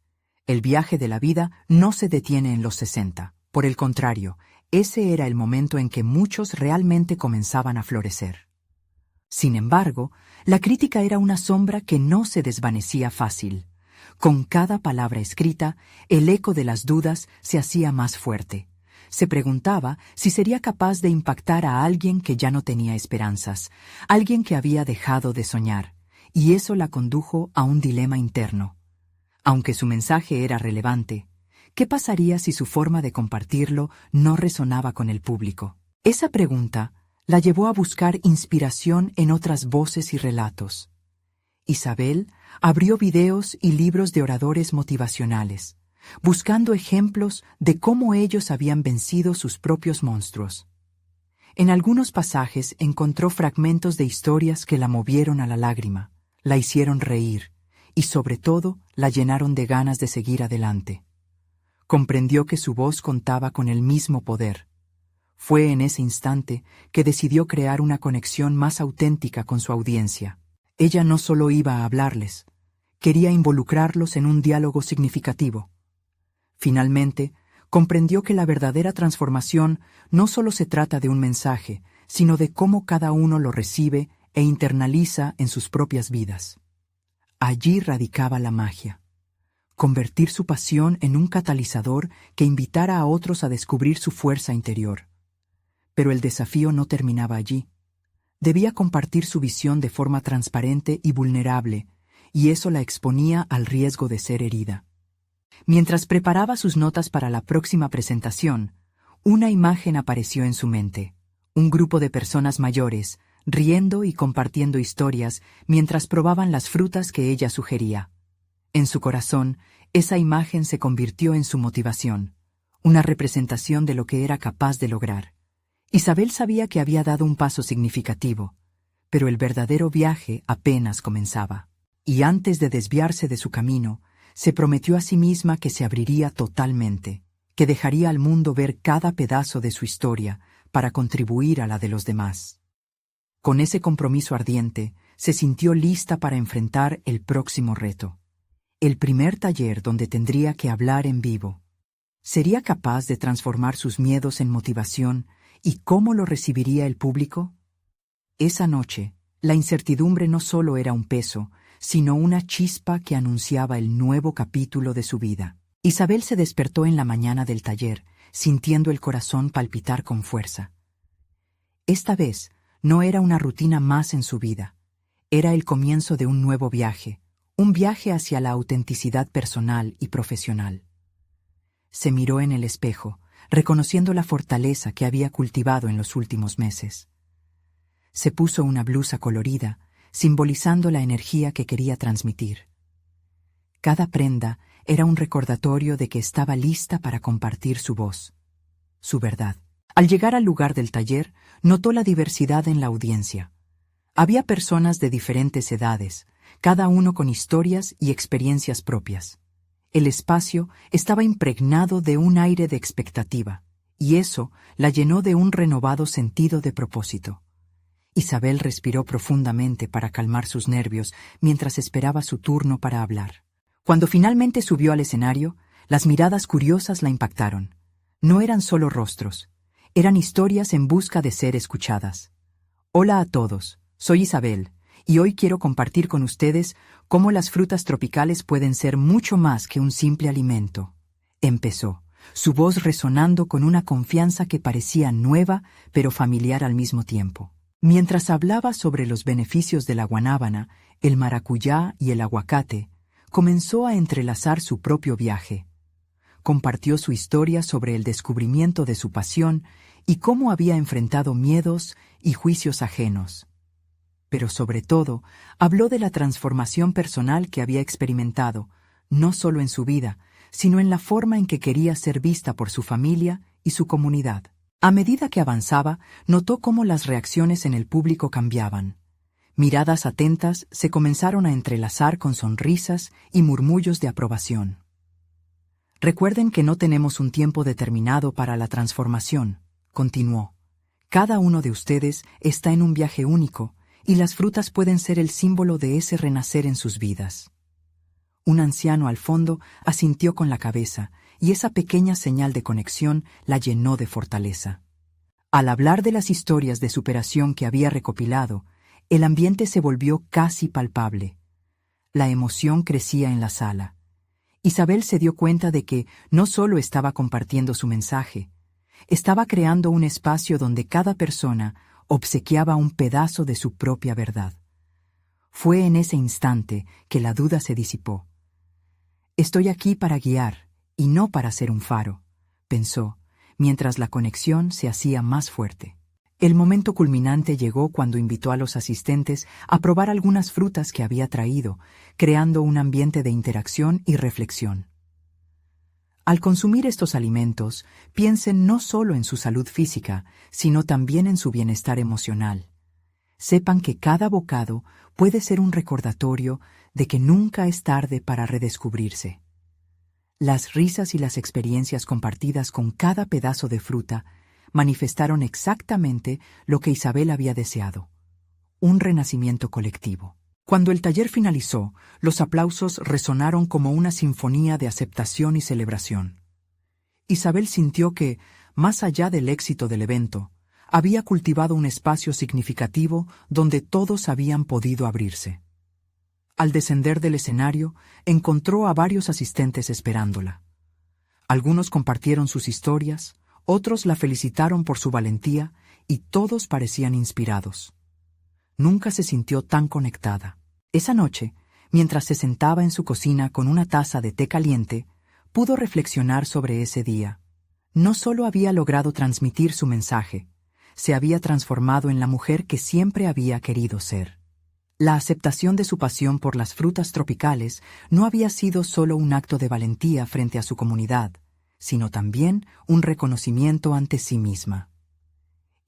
El viaje de la vida no se detiene en los 60. Por el contrario, ese era el momento en que muchos realmente comenzaban a florecer. Sin embargo, la crítica era una sombra que no se desvanecía fácil. Con cada palabra escrita, el eco de las dudas se hacía más fuerte. Se preguntaba si sería capaz de impactar a alguien que ya no tenía esperanzas, alguien que había dejado de soñar, y eso la condujo a un dilema interno. Aunque su mensaje era relevante, ¿qué pasaría si su forma de compartirlo no resonaba con el público? Esa pregunta la llevó a buscar inspiración en otras voces y relatos. Isabel abrió videos y libros de oradores motivacionales, buscando ejemplos de cómo ellos habían vencido sus propios monstruos. En algunos pasajes encontró fragmentos de historias que la movieron a la lágrima, la hicieron reír y, sobre todo, la llenaron de ganas de seguir adelante. Comprendió que su voz contaba con el mismo poder. Fue en ese instante que decidió crear una conexión más auténtica con su audiencia. Ella no solo iba a hablarles, quería involucrarlos en un diálogo significativo. Finalmente, comprendió que la verdadera transformación no solo se trata de un mensaje, sino de cómo cada uno lo recibe e internaliza en sus propias vidas. Allí radicaba la magia. Convertir su pasión en un catalizador que invitara a otros a descubrir su fuerza interior. Pero el desafío no terminaba allí. Debía compartir su visión de forma transparente y vulnerable, y eso la exponía al riesgo de ser herida. Mientras preparaba sus notas para la próxima presentación, una imagen apareció en su mente. Un grupo de personas mayores, riendo y compartiendo historias mientras probaban las frutas que ella sugería. En su corazón, esa imagen se convirtió en su motivación, una representación de lo que era capaz de lograr. Isabel sabía que había dado un paso significativo, pero el verdadero viaje apenas comenzaba. Y antes de desviarse de su camino, se prometió a sí misma que se abriría totalmente, que dejaría al mundo ver cada pedazo de su historia para contribuir a la de los demás. Con ese compromiso ardiente, se sintió lista para enfrentar el próximo reto. El primer taller donde tendría que hablar en vivo. ¿Sería capaz de transformar sus miedos en motivación y cómo lo recibiría el público? Esa noche, la incertidumbre no solo era un peso, sino una chispa que anunciaba el nuevo capítulo de su vida. Isabel se despertó en la mañana del taller, sintiendo el corazón palpitar con fuerza. Esta vez, no era una rutina más en su vida. Era el comienzo de un nuevo viaje, un viaje hacia la autenticidad personal y profesional. Se miró en el espejo, reconociendo la fortaleza que había cultivado en los últimos meses. Se puso una blusa colorida, simbolizando la energía que quería transmitir. Cada prenda era un recordatorio de que estaba lista para compartir su voz, su verdad. Al llegar al lugar del taller, notó la diversidad en la audiencia. Había personas de diferentes edades, cada uno con historias y experiencias propias. El espacio estaba impregnado de un aire de expectativa, y eso la llenó de un renovado sentido de propósito. Isabel respiró profundamente para calmar sus nervios mientras esperaba su turno para hablar. Cuando finalmente subió al escenario, las miradas curiosas la impactaron. No eran solo rostros, eran historias en busca de ser escuchadas. Hola a todos, soy Isabel, y hoy quiero compartir con ustedes cómo las frutas tropicales pueden ser mucho más que un simple alimento. Empezó, su voz resonando con una confianza que parecía nueva pero familiar al mismo tiempo. Mientras hablaba sobre los beneficios de la guanábana, el maracuyá y el aguacate, comenzó a entrelazar su propio viaje. Compartió su historia sobre el descubrimiento de su pasión y cómo había enfrentado miedos y juicios ajenos. Pero sobre todo, habló de la transformación personal que había experimentado, no solo en su vida, sino en la forma en que quería ser vista por su familia y su comunidad. A medida que avanzaba, notó cómo las reacciones en el público cambiaban. Miradas atentas se comenzaron a entrelazar con sonrisas y murmullos de aprobación. Recuerden que no tenemos un tiempo determinado para la transformación, continuó. Cada uno de ustedes está en un viaje único y las frutas pueden ser el símbolo de ese renacer en sus vidas. Un anciano al fondo asintió con la cabeza y esa pequeña señal de conexión la llenó de fortaleza. Al hablar de las historias de superación que había recopilado, el ambiente se volvió casi palpable. La emoción crecía en la sala. Isabel se dio cuenta de que no solo estaba compartiendo su mensaje, estaba creando un espacio donde cada persona obsequiaba un pedazo de su propia verdad. Fue en ese instante que la duda se disipó. Estoy aquí para guiar y no para ser un faro, pensó, mientras la conexión se hacía más fuerte. El momento culminante llegó cuando invitó a los asistentes a probar algunas frutas que había traído, creando un ambiente de interacción y reflexión. Al consumir estos alimentos, piensen no solo en su salud física, sino también en su bienestar emocional. Sepan que cada bocado puede ser un recordatorio de que nunca es tarde para redescubrirse. Las risas y las experiencias compartidas con cada pedazo de fruta manifestaron exactamente lo que Isabel había deseado: un renacimiento colectivo. Cuando el taller finalizó, los aplausos resonaron como una sinfonía de aceptación y celebración. Isabel sintió que, más allá del éxito del evento, había cultivado un espacio significativo donde todos habían podido abrirse. Al descender del escenario, encontró a varios asistentes esperándola. Algunos compartieron sus historias, otros la felicitaron por su valentía y todos parecían inspirados. Nunca se sintió tan conectada. Esa noche, mientras se sentaba en su cocina con una taza de té caliente, pudo reflexionar sobre ese día. No solo había logrado transmitir su mensaje, se había transformado en la mujer que siempre había querido ser. La aceptación de su pasión por las frutas tropicales no había sido solo un acto de valentía frente a su comunidad, sino también un reconocimiento ante sí misma.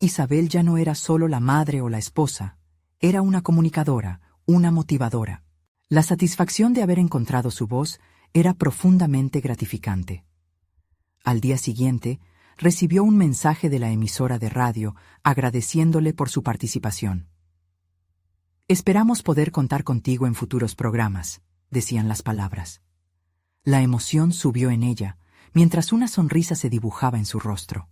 Isabel ya no era solo la madre o la esposa, era una comunicadora, una motivadora. La satisfacción de haber encontrado su voz era profundamente gratificante. Al día siguiente, recibió un mensaje de la emisora de radio agradeciéndole por su participación. «Esperamos poder contar contigo en futuros programas», decían las palabras. La emoción subió en ella, mientras una sonrisa se dibujaba en su rostro.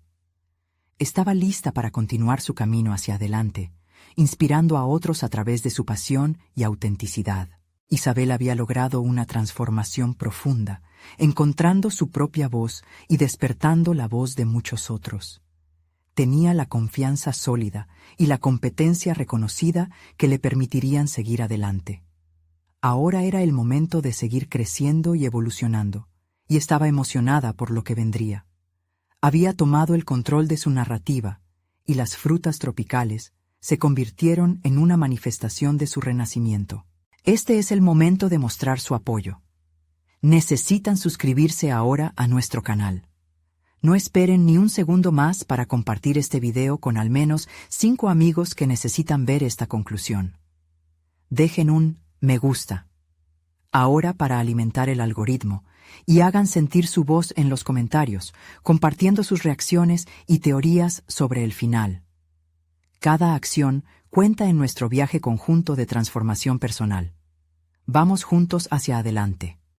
Estaba lista para continuar su camino hacia adelante, inspirando a otros a través de su pasión y autenticidad. Isabel había logrado una transformación profunda, encontrando su propia voz y despertando la voz de muchos otros. Tenía la confianza sólida y la competencia reconocida que le permitirían seguir adelante. Ahora era el momento de seguir creciendo y evolucionando, y estaba emocionada por lo que vendría. Había tomado el control de su narrativa, y las frutas tropicales se convirtieron en una manifestación de su renacimiento. Este es el momento de mostrar su apoyo. Necesitan suscribirse ahora a nuestro canal. No esperen ni un segundo más para compartir este video con al menos 5 amigos que necesitan ver esta conclusión. Dejen un me gusta ahora para alimentar el algoritmo y hagan sentir su voz en los comentarios, compartiendo sus reacciones y teorías sobre el final. Cada acción cuenta en nuestro viaje conjunto de transformación personal. Vamos juntos hacia adelante.